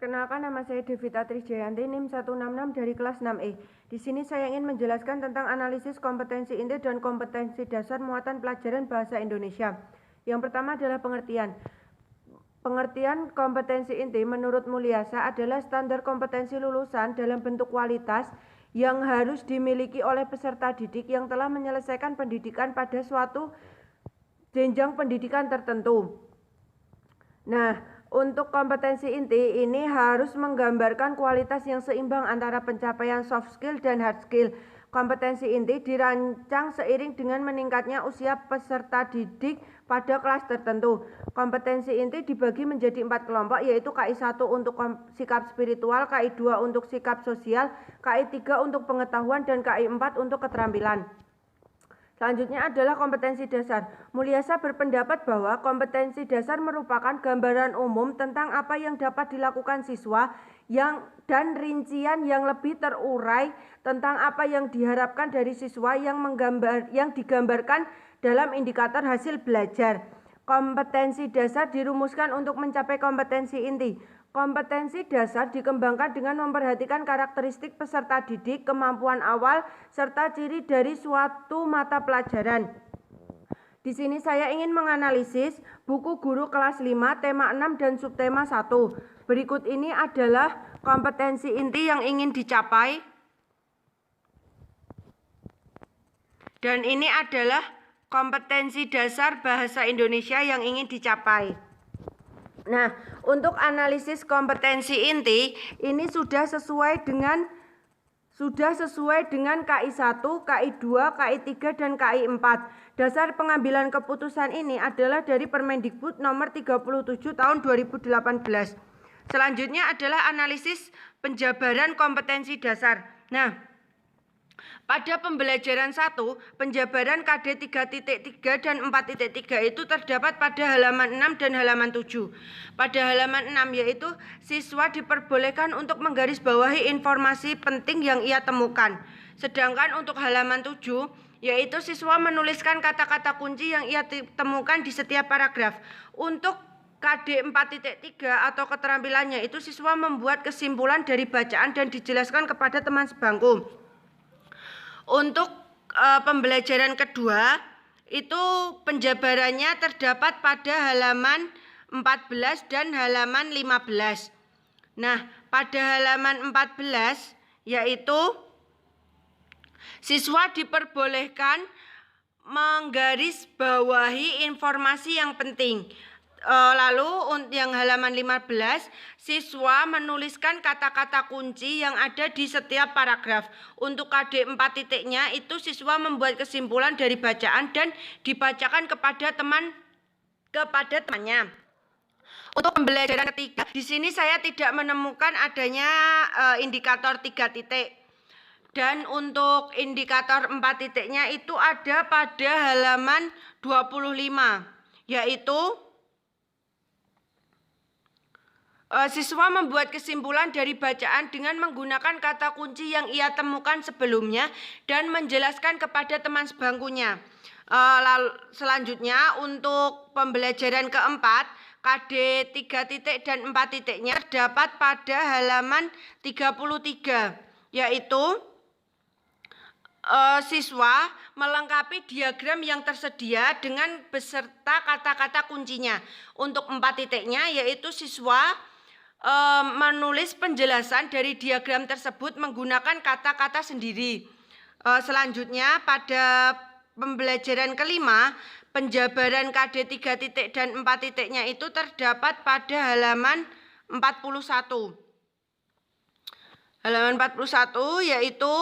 Perkenalkan, nama saya Devita Trisjayanti, NIM 166 dari kelas 6E. Di sini saya ingin menjelaskan tentang analisis kompetensi inti dan kompetensi dasar muatan pelajaran bahasa Indonesia. Yang pertama adalah pengertian. Pengertian kompetensi inti menurut Mulyasa adalah standar kompetensi lulusan dalam bentuk kualitas yang harus dimiliki oleh peserta didik yang telah menyelesaikan pendidikan pada suatu jenjang pendidikan tertentu. Nah, untuk kompetensi inti ini harus menggambarkan kualitas yang seimbang antara pencapaian soft skill dan hard skill. Kompetensi inti dirancang seiring dengan meningkatnya usia peserta didik pada kelas tertentu. Kompetensi inti dibagi menjadi 4 kelompok, yaitu KI1 untuk sikap spiritual, KI2 untuk sikap sosial, KI3 untuk pengetahuan, dan KI4 untuk keterampilan. Selanjutnya adalah kompetensi dasar. Mulyasa berpendapat bahwa kompetensi dasar merupakan gambaran umum tentang apa yang dapat dilakukan siswa dan rincian yang lebih terurai tentang apa yang diharapkan dari siswa yang digambarkan dalam indikator hasil belajar. Kompetensi dasar dirumuskan untuk mencapai kompetensi inti. Kompetensi dasar dikembangkan dengan memperhatikan karakteristik peserta didik, kemampuan awal, serta ciri dari suatu mata pelajaran. Di sini saya ingin menganalisis buku guru kelas 5, tema 6 dan subtema 1. Berikut ini adalah kompetensi inti yang ingin dicapai. Dan ini adalah kompetensi dasar bahasa Indonesia yang ingin dicapai. Nah, untuk analisis kompetensi inti ini sudah sesuai dengan KI1, KI2, KI3 dan KI4. Dasar pengambilan keputusan ini adalah dari Permendikbud nomor 37 tahun 2018. Selanjutnya adalah analisis penjabaran kompetensi dasar. Nah, pada pembelajaran 1, penjabaran KD 3.3 dan 4.3 itu terdapat pada halaman 6 dan halaman 7. Pada halaman 6 yaitu siswa diperbolehkan untuk menggarisbawahi informasi penting yang ia temukan. Sedangkan untuk halaman 7 yaitu siswa menuliskan kata-kata kunci yang ia temukan di setiap paragraf. Untuk KD 4.3 atau keterampilannya itu siswa membuat kesimpulan dari bacaan dan dijelaskan kepada teman sebangku. Untuk pembelajaran kedua itu penjabarannya terdapat pada halaman 14 dan halaman 15. Nah, pada halaman 14 yaitu siswa diperbolehkan menggarisbawahi informasi yang penting. Lalu yang halaman 15, siswa menuliskan kata-kata kunci yang ada di setiap paragraf. Untuk KD 4-nya itu siswa membuat kesimpulan dari bacaan dan dibacakan kepada temannya. Untuk pembelajaran ketiga, di sini saya tidak menemukan adanya indikator 3 titik. Dan untuk indikator 4 titiknya itu ada pada halaman 25, yaitu siswa membuat kesimpulan dari bacaan dengan menggunakan kata kunci yang ia temukan sebelumnya dan menjelaskan kepada teman sebangkunya. Selanjutnya untuk pembelajaran keempat, KD 3 titik dan 4 titiknya terdapat pada halaman 33, yaitu siswa melengkapi diagram yang tersedia dengan beserta kata-kata kuncinya. Untuk 4 titiknya yaitu siswa menulis penjelasan dari diagram tersebut menggunakan kata-kata sendiri. Selanjutnya pada pembelajaran kelima, penjabaran KD 3 titik dan 4 titiknya itu terdapat pada halaman 41. Halaman 41 yaitu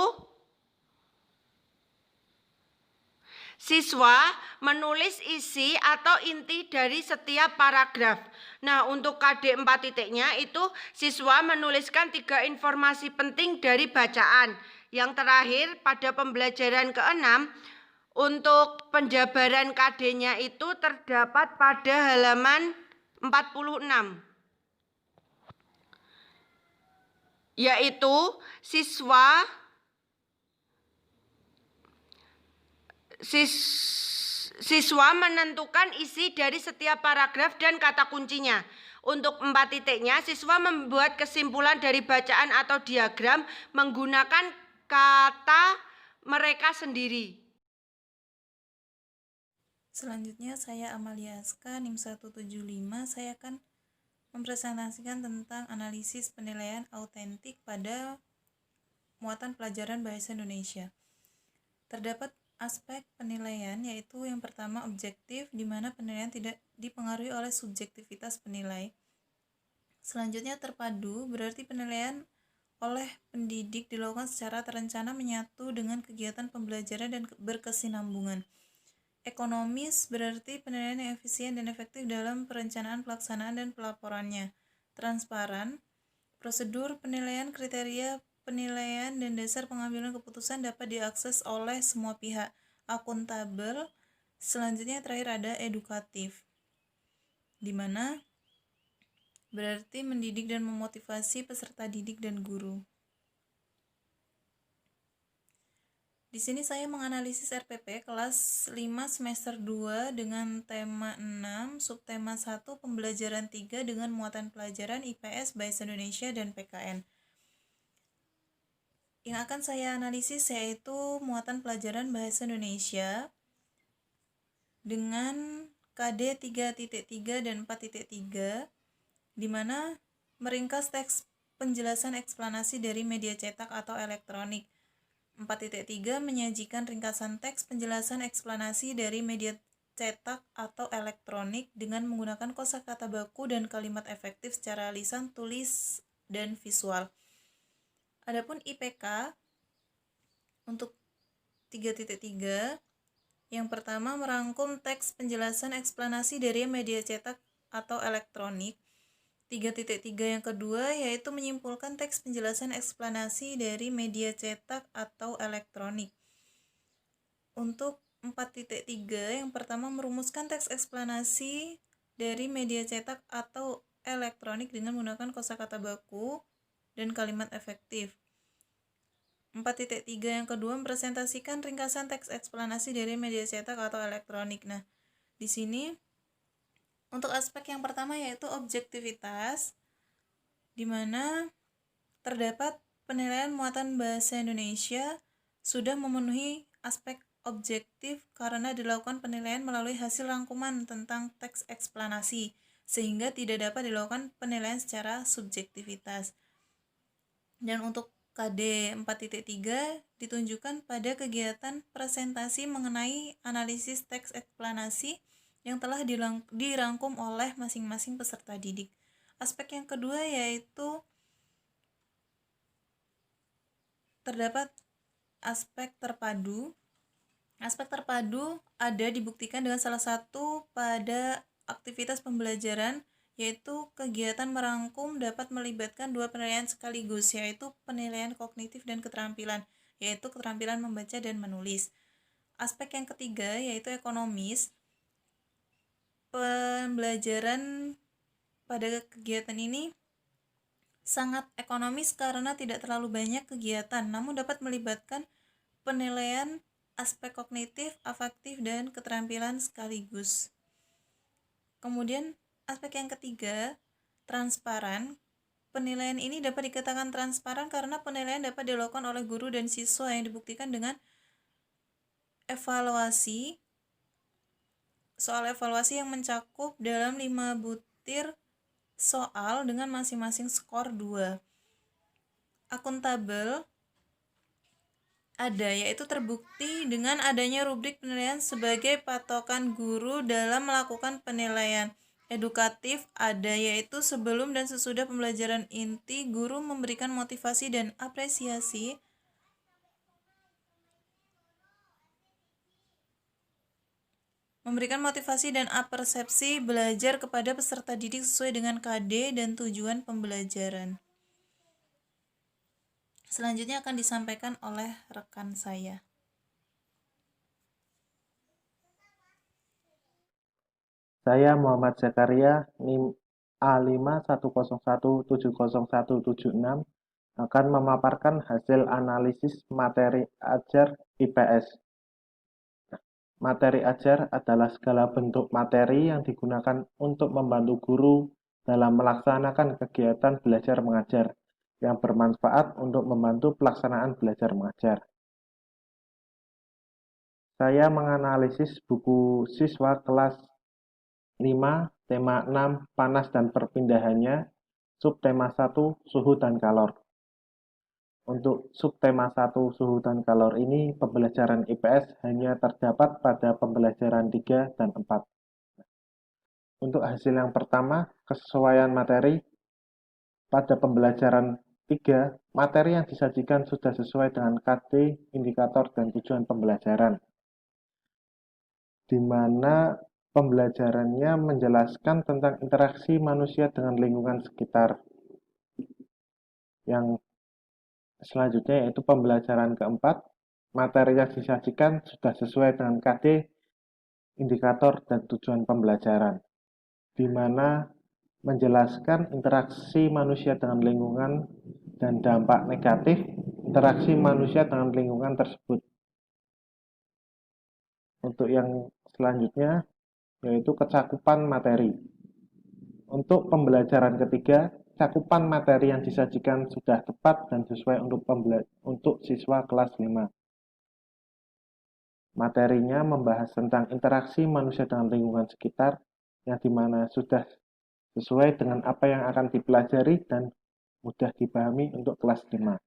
siswa menulis isi atau inti dari setiap paragraf. Nah, untuk KD 4 titiknya itu siswa menuliskan 3 informasi penting dari bacaan. Yang terakhir pada pembelajaran ke-6, untuk penjabaran KD-nya itu terdapat pada halaman 46. Yaitu siswa menentukan isi dari setiap paragraf dan kata kuncinya. Untuk 4 titiknya, siswa membuat kesimpulan dari bacaan atau diagram menggunakan kata mereka sendiri. Selanjutnya saya Amalia Aska, NIM 175. Saya akan mempresentasikan tentang analisis penilaian autentik pada muatan pelajaran bahasa Indonesia. Terdapat aspek penilaian, yaitu yang pertama objektif, di mana penilaian tidak dipengaruhi oleh subjektivitas penilai. Selanjutnya terpadu, berarti penilaian oleh pendidik dilakukan secara terencana menyatu dengan kegiatan pembelajaran dan berkesinambungan. Ekonomis berarti penilaian yang efisien dan efektif dalam perencanaan, pelaksanaan, dan pelaporannya. Transparan, prosedur penilaian, kriteria penilaian, dan dasar pengambilan keputusan dapat diakses oleh semua pihak. Akuntabel, selanjutnya terakhir ada edukatif, di mana berarti mendidik dan memotivasi peserta didik dan guru. Di sini saya menganalisis RPP kelas 5 semester 2 dengan tema 6, subtema 1 pembelajaran 3 dengan muatan pelajaran IPS Bahasa Indonesia dan PKN. Yang akan saya analisis yaitu muatan pelajaran Bahasa Indonesia dengan KD 3.3 dan 4.3, di mana meringkas teks penjelasan eksplanasi dari media cetak atau elektronik. 4.3 menyajikan ringkasan teks penjelasan eksplanasi dari media cetak atau elektronik dengan menggunakan kosakata baku dan kalimat efektif secara lisan, tulis, dan visual. Adapun IPK untuk 3.3, yang pertama merangkum teks penjelasan eksplanasi dari media cetak atau elektronik. 3.3 yang kedua yaitu menyimpulkan teks penjelasan eksplanasi dari media cetak atau elektronik. Untuk 4.3 yang pertama merumuskan teks eksplanasi dari media cetak atau elektronik dengan menggunakan kosakata baku dan kalimat efektif. 4.3 yang kedua mempresentasikan ringkasan teks eksplanasi dari media cetak atau elektronik. Nah, di sini untuk aspek yang pertama yaitu objektivitas, di mana terdapat penilaian muatan bahasa Indonesia sudah memenuhi aspek objektif karena dilakukan penilaian melalui hasil rangkuman tentang teks eksplanasi, sehingga tidak dapat dilakukan penilaian secara subjektivitas. Dan untuk KD 4.3 ditunjukkan pada kegiatan presentasi mengenai analisis teks eksplanasi yang telah dirangkum oleh masing-masing peserta didik. Aspek yang kedua yaitu terdapat aspek terpadu. Aspek terpadu ada dibuktikan dengan salah satu pada aktivitas pembelajaran, yaitu kegiatan merangkum dapat melibatkan dua penilaian sekaligus, yaitu penilaian kognitif dan keterampilan, yaitu keterampilan membaca dan menulis. Aspek yang ketiga yaitu ekonomis. Pembelajaran pada kegiatan ini sangat ekonomis karena tidak terlalu banyak kegiatan, namun dapat melibatkan penilaian aspek kognitif, afektif, dan keterampilan sekaligus. Kemudian aspek yang ketiga, transparan. Penilaian ini dapat dikatakan transparan karena penilaian dapat dilakukan oleh guru dan siswa yang dibuktikan dengan evaluasi, soal evaluasi yang mencakup dalam 5 butir soal dengan masing-masing skor 2. Akuntabel ada, yaitu terbukti dengan adanya rubrik penilaian sebagai patokan guru dalam melakukan penilaian. Edukatif ada, yaitu sebelum dan sesudah pembelajaran inti, guru memberikan motivasi dan apresiasi dan apersepsi belajar kepada peserta didik sesuai dengan KD dan tujuan pembelajaran. Selanjutnya akan disampaikan oleh rekan saya. Saya Muhammad Zakaria, NIM A5101707176 akan memaparkan hasil analisis materi ajar IPS. Materi ajar adalah segala bentuk materi yang digunakan untuk membantu guru dalam melaksanakan kegiatan belajar mengajar yang bermanfaat untuk membantu pelaksanaan belajar mengajar. Saya menganalisis buku siswa kelas 5, tema 6, panas dan perpindahannya, subtema 1, suhu dan kalor. Untuk subtema 1, suhu dan kalor ini, pembelajaran IPS hanya terdapat pada pembelajaran 3 dan 4. Untuk hasil yang pertama, kesesuaian materi. Pada pembelajaran 3, materi yang disajikan sudah sesuai dengan KD, indikator, dan tujuan pembelajaran, di mana pembelajarannya menjelaskan tentang interaksi manusia dengan lingkungan sekitar. Yang selanjutnya yaitu pembelajaran keempat, materi yang disajikan sudah sesuai dengan KD, indikator, dan tujuan pembelajaran, di mana menjelaskan interaksi manusia dengan lingkungan dan dampak negatif interaksi manusia dengan lingkungan tersebut. Untuk yang selanjutnya, yaitu kecakupan materi. Untuk pembelajaran ketiga, cakupan materi yang disajikan sudah tepat dan sesuai untuk siswa kelas 5. Materinya membahas tentang interaksi manusia dengan lingkungan sekitar, yang dimana sudah sesuai dengan apa yang akan dipelajari dan mudah dipahami untuk kelas 5.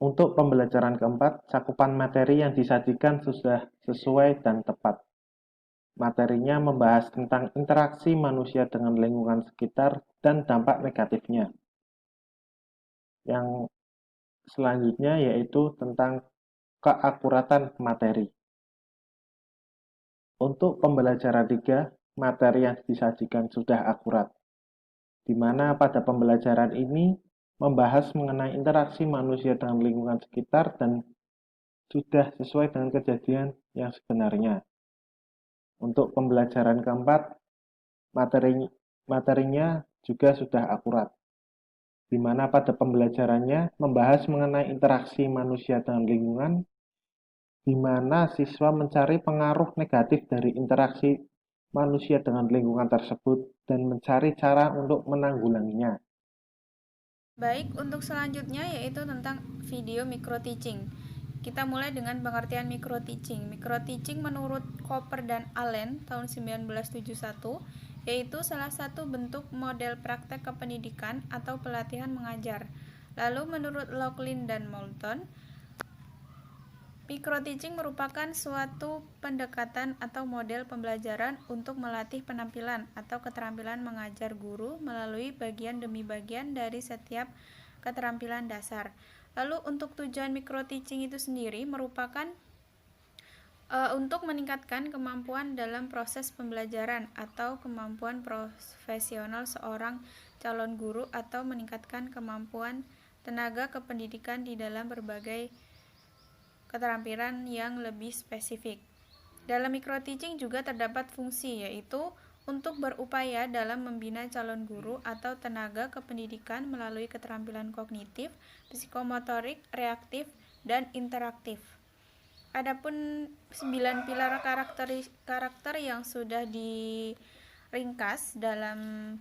Untuk pembelajaran keempat, cakupan materi yang disajikan sudah sesuai dan tepat. Materinya membahas tentang interaksi manusia dengan lingkungan sekitar dan dampak negatifnya. Yang selanjutnya yaitu tentang keakuratan materi. Untuk pembelajaran 3, materi yang disajikan sudah akurat, di mana pada pembelajaran ini membahas mengenai interaksi manusia dengan lingkungan sekitar dan sudah sesuai dengan kejadian yang sebenarnya. Untuk pembelajaran keempat, materinya juga sudah akurat, di mana pada pembelajarannya membahas mengenai interaksi manusia dengan lingkungan, di mana siswa mencari pengaruh negatif dari interaksi manusia dengan lingkungan tersebut dan mencari cara untuk menanggulanginya. Baik, untuk selanjutnya yaitu tentang video micro teaching. Kita mulai dengan pengertian micro teaching. Micro teaching menurut Cooper dan Allen tahun 1971 yaitu salah satu bentuk model praktek kependidikan atau pelatihan mengajar. Lalu menurut Laughlin dan Moulton, micro teaching merupakan suatu pendekatan atau model pembelajaran untuk melatih penampilan atau keterampilan mengajar guru melalui bagian demi bagian dari setiap keterampilan dasar. Lalu untuk tujuan micro teaching itu sendiri merupakan untuk meningkatkan kemampuan dalam proses pembelajaran atau kemampuan profesional seorang calon guru atau meningkatkan kemampuan tenaga kependidikan di dalam berbagai keterampilan yang lebih spesifik. Dalam micro teaching juga terdapat fungsi, yaitu untuk berupaya dalam membina calon guru atau tenaga kependidikan melalui keterampilan kognitif, psikomotorik, reaktif, dan interaktif. Adapun 9 pilar karakter yang sudah diringkas dalam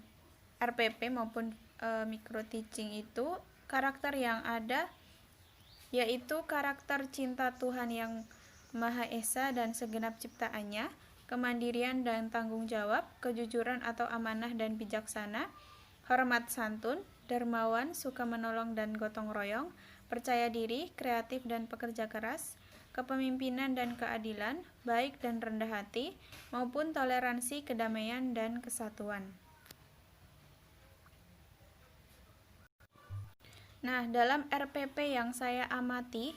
RPP maupun micro teaching itu, karakter yang ada yaitu karakter cinta Tuhan yang Maha Esa dan segenap ciptaannya, kemandirian dan tanggung jawab, kejujuran atau amanah dan bijaksana, hormat santun, dermawan, suka menolong dan gotong royong, percaya diri, kreatif dan pekerja keras, kepemimpinan dan keadilan, baik dan rendah hati, maupun toleransi, kedamaian dan kesatuan. Nah, dalam RPP yang saya amati,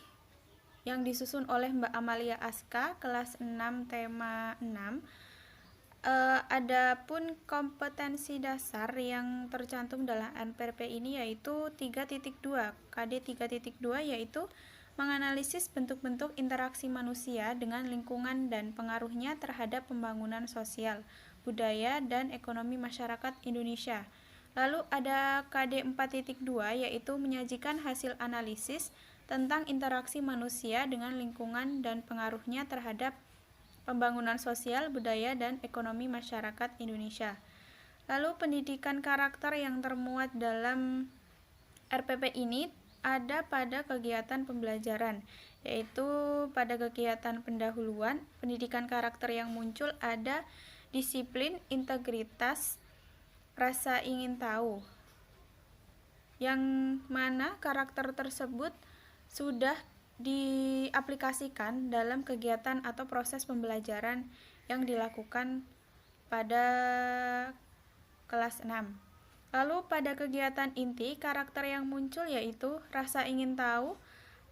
yang disusun oleh Mbak Amalia Aska, kelas 6, tema 6, ada pun kompetensi dasar yang tercantum dalam RPP ini yaitu 3.2, KD 3.2 yaitu menganalisis bentuk-bentuk interaksi manusia dengan lingkungan dan pengaruhnya terhadap pembangunan sosial, budaya, dan ekonomi masyarakat Indonesia. Lalu ada KD 4.2 yaitu menyajikan hasil analisis tentang interaksi manusia dengan lingkungan dan pengaruhnya terhadap pembangunan sosial, budaya, dan ekonomi masyarakat Indonesia. Lalu pendidikan karakter yang termuat dalam RPP ini ada pada kegiatan pembelajaran, yaitu pada kegiatan pendahuluan, pendidikan karakter yang muncul ada disiplin, integritas, rasa ingin tahu, yang mana karakter tersebut sudah diaplikasikan dalam kegiatan atau proses pembelajaran yang dilakukan pada kelas 6. Lalu pada kegiatan inti, karakter yang muncul yaitu rasa ingin tahu,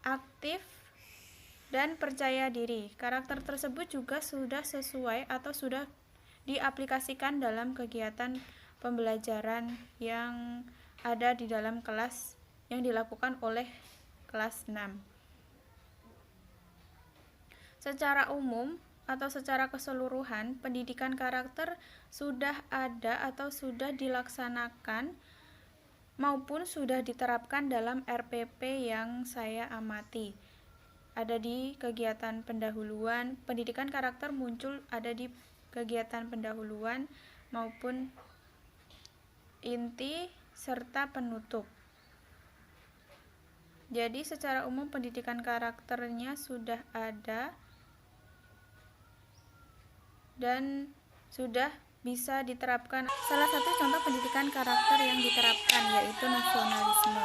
aktif, dan percaya diri. Karakter tersebut juga sudah sesuai atau sudah diaplikasikan dalam kegiatan pembelajaran yang ada di dalam kelas yang dilakukan oleh kelas 6. Secara umum atau secara keseluruhan, pendidikan karakter sudah ada atau sudah dilaksanakan maupun sudah diterapkan dalam RPP yang saya amati. Ada di kegiatan pendahuluan, pendidikan karakter muncul ada di kegiatan pendahuluan maupun inti serta penutup. Jadi secara umum pendidikan karakternya sudah ada dan sudah bisa diterapkan. Salah satu contoh pendidikan karakter yang diterapkan yaitu nasionalisme.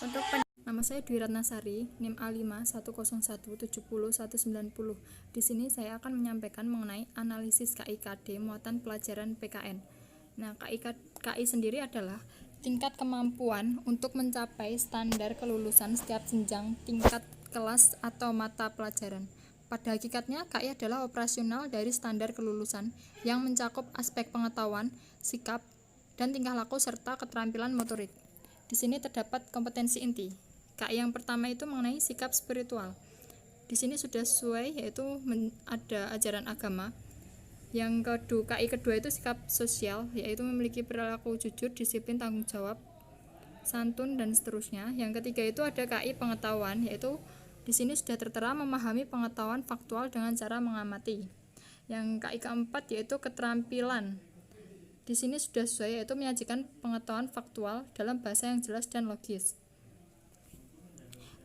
Untuk Nama saya Dwi Ratnasari, NIM A5 10170 Di sini saya akan menyampaikan mengenai analisis KIKD muatan pelajaran PKN. Nah, KI sendiri adalah tingkat kemampuan untuk mencapai standar kelulusan setiap jenjang tingkat kelas atau mata pelajaran. Pada hakikatnya, KI adalah operasional dari standar kelulusan yang mencakup aspek pengetahuan, sikap, dan tingkah laku serta keterampilan motorik. Di sini terdapat kompetensi inti. KI yang pertama itu mengenai sikap spiritual. Di sini sudah sesuai, yaitu ada ajaran agama. Yang kedua, KI kedua itu sikap sosial, yaitu memiliki perilaku jujur, disiplin, tanggung jawab, santun, dan seterusnya. Yang ketiga itu ada KI pengetahuan, yaitu di sini sudah tertera memahami pengetahuan faktual dengan cara mengamati. Yang KI keempat yaitu keterampilan. Di sini sudah sesuai, yaitu menyajikan pengetahuan faktual dalam bahasa yang jelas dan logis.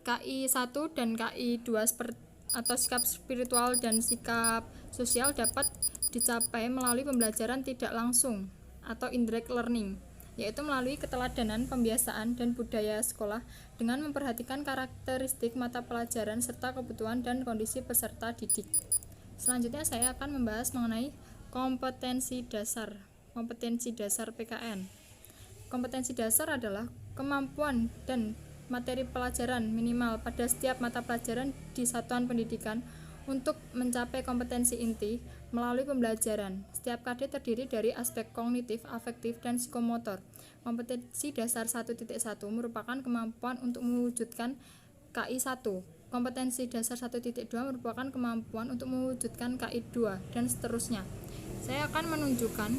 KI 1 dan KI 2 atau sikap spiritual dan sikap sosial dapat dicapai melalui pembelajaran tidak langsung atau indirect learning, yaitu melalui keteladanan, pembiasaan, dan budaya sekolah dengan memperhatikan karakteristik mata pelajaran serta kebutuhan dan kondisi peserta didik. Selanjutnya saya akan membahas mengenai kompetensi dasar PKN. Kompetensi dasar adalah kemampuan dan materi pelajaran minimal pada setiap mata pelajaran di satuan pendidikan untuk mencapai kompetensi inti melalui pembelajaran. Setiap KD terdiri dari aspek kognitif, afektif, dan psikomotor. Kompetensi dasar 1.1 merupakan kemampuan untuk mewujudkan KI 1. Kompetensi dasar 1.2 merupakan kemampuan untuk mewujudkan KI 2, dan seterusnya. Saya akan menunjukkan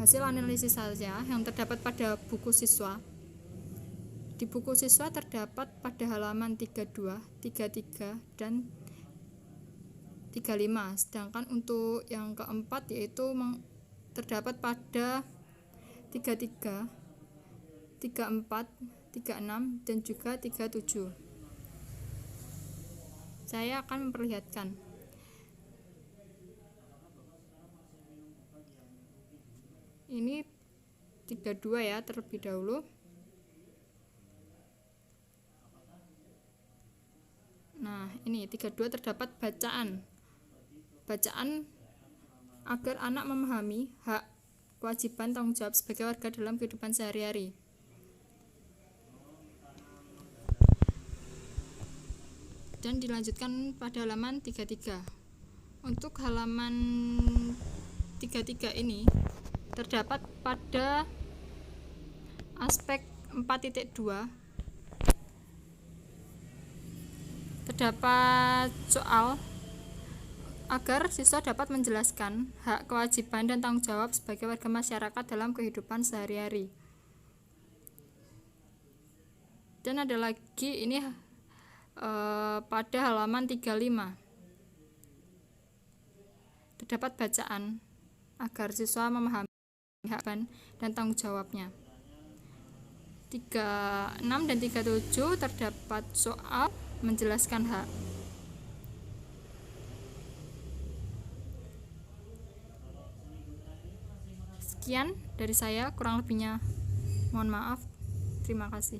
hasil analisis saya yang terdapat pada buku siswa. Di buku siswa terdapat pada halaman 32, 33, dan 35. Sedangkan untuk yang keempat yaitu terdapat pada 33, 34, 36, dan juga 37. Saya akan memperlihatkan. Ini 32 ya terlebih dahulu. Nah, ini 32 terdapat bacaan agar anak memahami hak, kewajiban, tanggung jawab sebagai warga dalam kehidupan sehari-hari. Dan dilanjutkan pada halaman 33. Untuk halaman 33 ini terdapat pada aspek 4.2 terdapat soal agar siswa dapat menjelaskan hak, kewajiban, dan tanggung jawab sebagai warga masyarakat dalam kehidupan sehari-hari. Dan ada lagi ini pada halaman 35. terdapat bacaan agar siswa memahami hak dan tanggung jawabnya. 36 dan 37 terdapat soal menjelaskan hak. Sekian dari saya, kurang lebihnya mohon maaf. Terima kasih.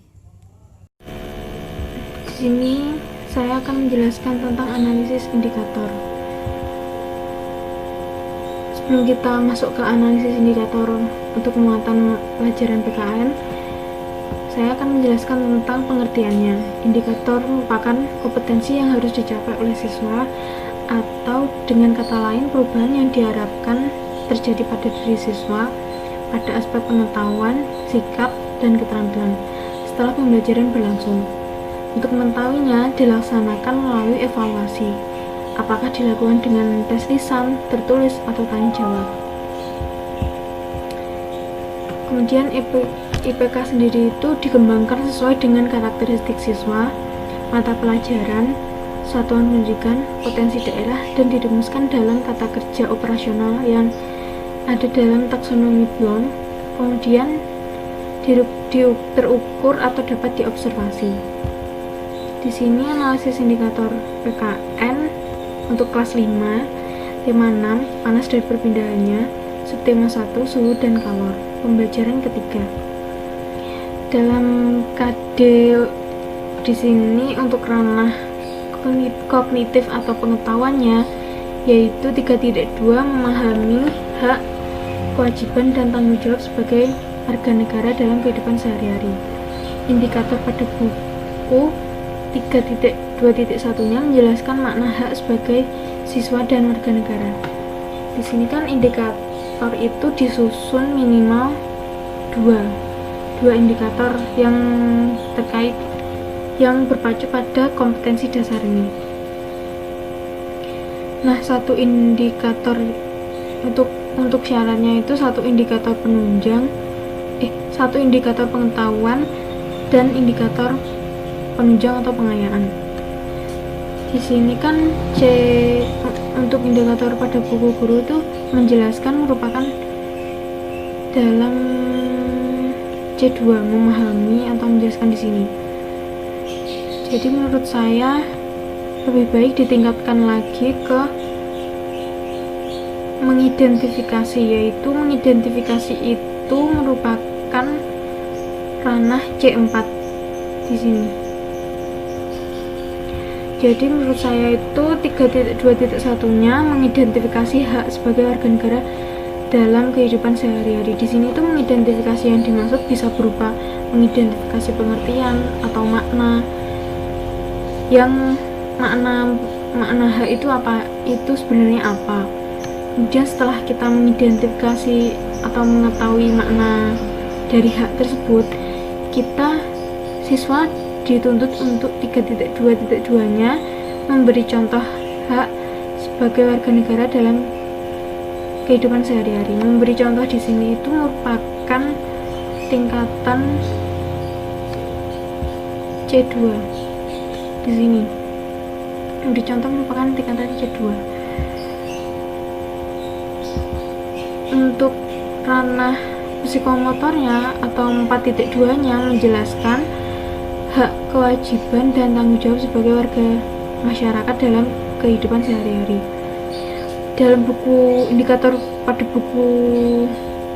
Di sini saya akan menjelaskan tentang analisis indikator. Sebelum kita masuk ke analisis indikator untuk muatan pelajaran PKN, saya akan menjelaskan tentang pengertiannya. Indikator merupakan kompetensi yang harus dicapai oleh siswa, atau dengan kata lain perubahan yang diharapkan terjadi pada diri siswa pada aspek pengetahuan, sikap, dan keterampilan setelah pembelajaran berlangsung. Untuk mengetahuinya dilaksanakan melalui evaluasi, apakah dilakukan dengan tes lisan, tertulis, atau tanya jawab. Kemudian IPK sendiri itu dikembangkan sesuai dengan karakteristik siswa, mata pelajaran, satuan pendidikan, potensi daerah, dan dirumuskan dalam tata kerja operasional yang ada dalam taksonomi Bloom, kemudian terukur atau dapat diobservasi. Di sini analisis indikator PKN untuk kelas 5, tema 6, panas dan perpindahannya, subtema 1, suhu dan kalor, pembelajaran ketiga. Dalam KD di sini untuk ranah kognitif atau pengetahuannya yaitu 3.2 memahami hak, kewajiban, dan tanggung jawab sebagai warga negara dalam kehidupan sehari-hari. Indikator pada buku 3.2.1-nya menjelaskan makna hak sebagai siswa dan warga negara. Di sini kan indikator itu disusun minimal dua indikator yang terkait yang berpacu pada kompetensi dasar ini. Nah, satu indikator untuk syaratnya itu satu indikator pengetahuan dan indikator penunjang atau pengayaan. Di sini kan untuk indikator pada buku guru itu menjelaskan merupakan dalam C2, memahami atau menjelaskan di sini. Jadi menurut saya lebih baik ditingkatkan lagi ke mengidentifikasi, yaitu mengidentifikasi itu merupakan ranah C4 di sini. Jadi menurut saya itu 3.2.1-nya mengidentifikasi hak sebagai warga negara dalam kehidupan sehari-hari. Di sini itu mengidentifikasi yang dimaksud bisa berupa mengidentifikasi pengertian atau makna. Yang makna hak itu apa? Itu sebenarnya apa? Kemudian setelah kita mengidentifikasi atau mengetahui makna dari hak tersebut, kita siswa dituntut untuk 3.2.2-nya memberi contoh hak sebagai warga negara dalam kehidupan sehari-hari. Memberi contoh di sini itu merupakan tingkatan C2. Di sini memberi contoh merupakan tingkatan C2. Untuk ranah psikomotornya atau 4.2-nya menjelaskan hak, kewajiban, dan tanggung jawab sebagai warga masyarakat dalam kehidupan sehari-hari. Dalam buku indikator pada buku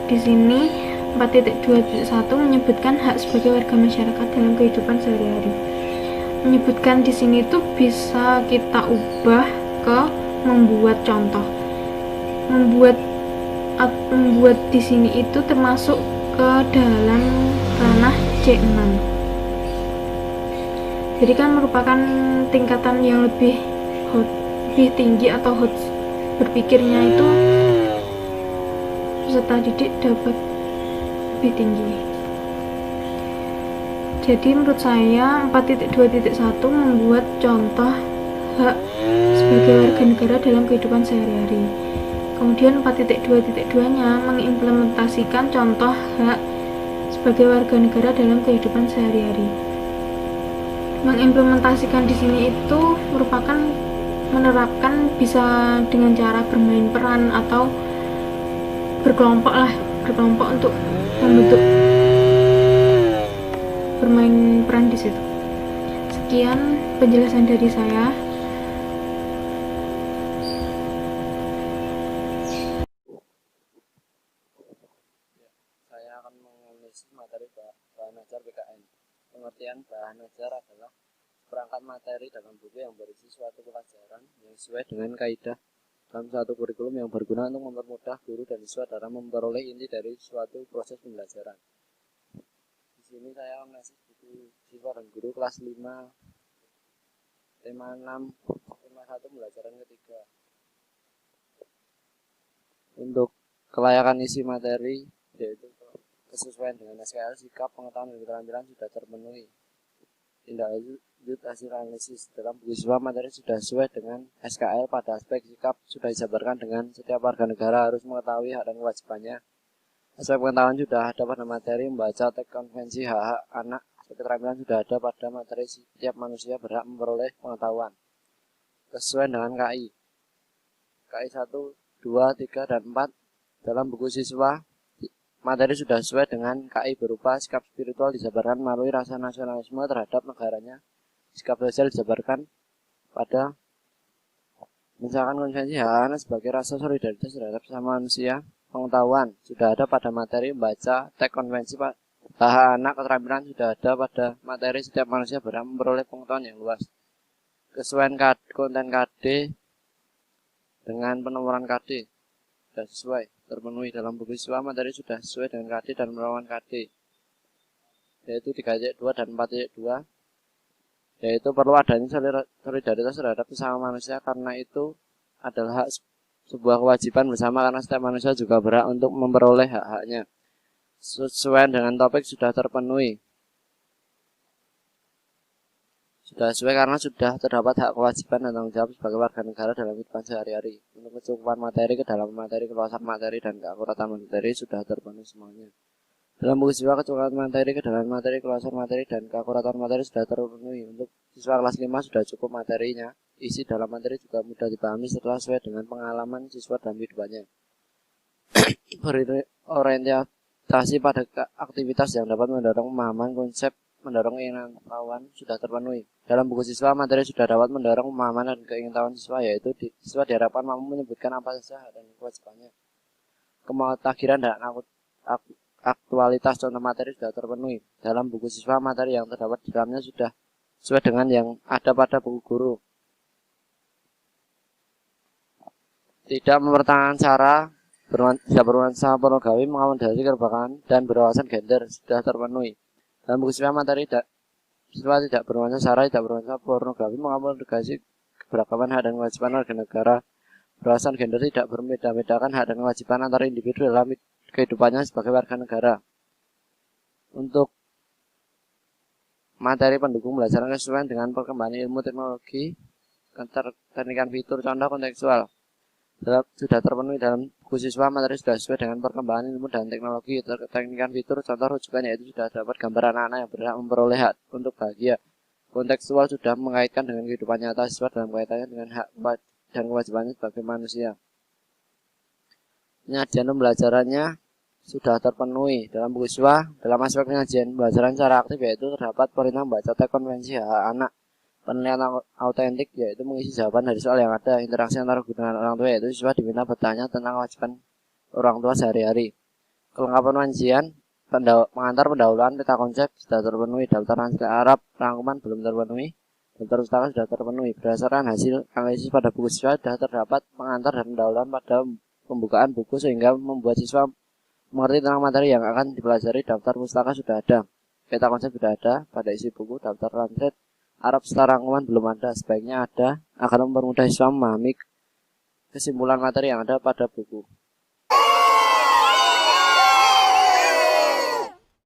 di sini 4.2.1 menyebutkan hak sebagai warga masyarakat dalam kehidupan sehari-hari. Menyebutkan di sini itu bisa kita ubah ke membuat contoh. Membuat di sini itu termasuk ke dalam ranah C6. Jadi kan merupakan tingkatan yang lebih tinggi atau berpikirnya itu peserta didik dapat lebih tinggi. Jadi menurut saya 4.2.1 membuat contoh hak sebagai warga negara dalam kehidupan sehari-hari. Kemudian 4.2.2-nya mengimplementasikan contoh hak sebagai warga negara dalam kehidupan sehari-hari. Mengimplementasikan di sini itu merupakan menerapkan bisa dengan cara bermain peran atau berkelompok untuk membentuk bermain peran di situ. Sekian penjelasan dari saya. Saya akan menganalisis materi bahan ajar PKN. Pengertian bahan ajar adalah perangkat materi dalam buku yang berisi suatu pelajaran yang sesuai dengan kaidah dalam suatu kurikulum yang berguna untuk mempermudah guru dan siswa dalam memperoleh inti dari suatu proses pembelajaran. Di sini saya menganalisis buku siswa dan guru kelas 5, tema 6, tema 1 pembelajaran ketiga. Untuk kelayakan isi materi, yaitu kesesuaian dengan SKL, sikap, pengetahuan, dan keterampilan sudah terpenuhi. Tindak lanjut hasil analisis dalam buku siswa materi sudah sesuai dengan SKL pada aspek sikap sudah dijabarkan dengan setiap warga negara harus mengetahui hak dan kewajibannya. Aspek pengetahuan sudah ada pada materi membaca teks konvensi hak-hak anak. Aspek keterampilan sudah ada pada materi setiap manusia berhak memperoleh pengetahuan. Sesuai dengan KI 1, 2, 3, dan 4 dalam buku siswa materi sudah sesuai dengan KI berupa sikap spiritual dijabarkan melalui rasa nasionalisme terhadap negaranya. Sikap sosial dijabarkan pada misalkan konvensi hak anak sebagai rasa solidaritas terhadap sesama manusia. Pengetahuan sudah ada pada materi membaca teks konvensi hak anak. Keterampilan sudah ada pada materi setiap manusia berhak memperoleh pengetahuan yang luas. Kesesuaian konten KD dengan penomoran KD sudah sesuai terpenuhi dalam buku siswa materi sudah sesuai dengan KD dan penerapan KD, yaitu 3.2 dan 4.2, yaitu perlu adanya solidaritas terhadap sesama manusia karena itu adalah hak sebuah kewajiban bersama karena setiap manusia juga berhak untuk memperoleh hak-haknya. Sesuai dengan topik sudah terpenuhi. Sudah sesuai karena sudah terdapat hak kewajiban dan tanggung jawab sebagai warga negara dalam kehidupan sehari-hari. Untuk kecukupan materi, kedalaman materi, keluasan materi, dan keakuratan materi sudah terpenuhi semuanya. Dalam buku siswa kecukupan materi, kedalaman materi, keluasan materi, dan keakuratan materi sudah terpenuhi. Untuk siswa kelas 5 sudah cukup materinya. Isi dalam materi juga mudah dipahami setelah sesuai dengan pengalaman siswa dalam kehidupannya. Berorientasi pada aktivitas yang dapat mendorong pemahaman konsep, mendorong keingintahuan sudah terpenuhi. Dalam buku siswa, materi sudah dapat mendorong pemahaman dan keingintahuan siswa, yaitu siswa diharapkan mampu menyebutkan apa saja dan kewajibannya. Kemutakhiran dan aktualitas contoh materi sudah terpenuhi. Dalam buku siswa, materi yang terdapat di dalamnya sudah sesuai dengan yang ada pada buku guru. Tidak mempertahankan cara bernuansa pornografi, mengakomodasi keberagaman dan berwawasan gender sudah terpenuhi. Dalam buku siswa materi siswa tidak bernuansa sara, tidak bernuansa pornografi, mengakomodasi keberagaman hak dan kewajiban warga negara. Berwawasan gender tidak berbeda-bedakan hak dan kewajiban antar individu dalam kehidupannya sebagai warga negara. Untuk materi pendukung belajaran kesesuaian dengan perkembangan ilmu teknologi, keterteknikan fitur, contoh kontekstual sudah terpenuhi. Dalam buku siswa materi sudah sesuai dengan perkembangan ilmu dan teknologi, keterteknikan fitur, contoh rujukan yaitu sudah dapat gambar anak-anak yang berhak memperoleh hak untuk bahagia. Kontekstual sudah mengaitkan dengan kehidupan nyata siswa dalam kaitannya dengan hak dan kewajibannya sebagai manusia. Penyajian pembelajarannya sudah terpenuhi. Dalam buku siswa, dalam aspek penyajian pembelajaran secara aktif yaitu terdapat perintah membaca teks konvensi hak anak, penilaian autentik yaitu mengisi jawaban dari soal yang ada, interaksi antara guru dan orang tua yaitu siswa diminta bertanya tentang kewajiban orang tua sehari-hari. Kelengkapan penyajian pengantar pendahuluan peta konsep sudah terpenuhi. Daftar translasi Arab rangkuman belum terpenuhi. Daftar pustaka sudah terpenuhi. Berdasarkan hasil analisis pada buku siswa sudah terdapat pengantar dan pendahuluan pada pembukaan buku sehingga membuat siswa mengerti tentang materi yang akan dipelajari. Daftar pustaka sudah ada, peta konsep sudah ada pada isi buku. Daftar translate Arab secara rangkuman belum ada, sebaiknya ada agar mempermudah siswa memahami kesimpulan materi yang ada pada buku.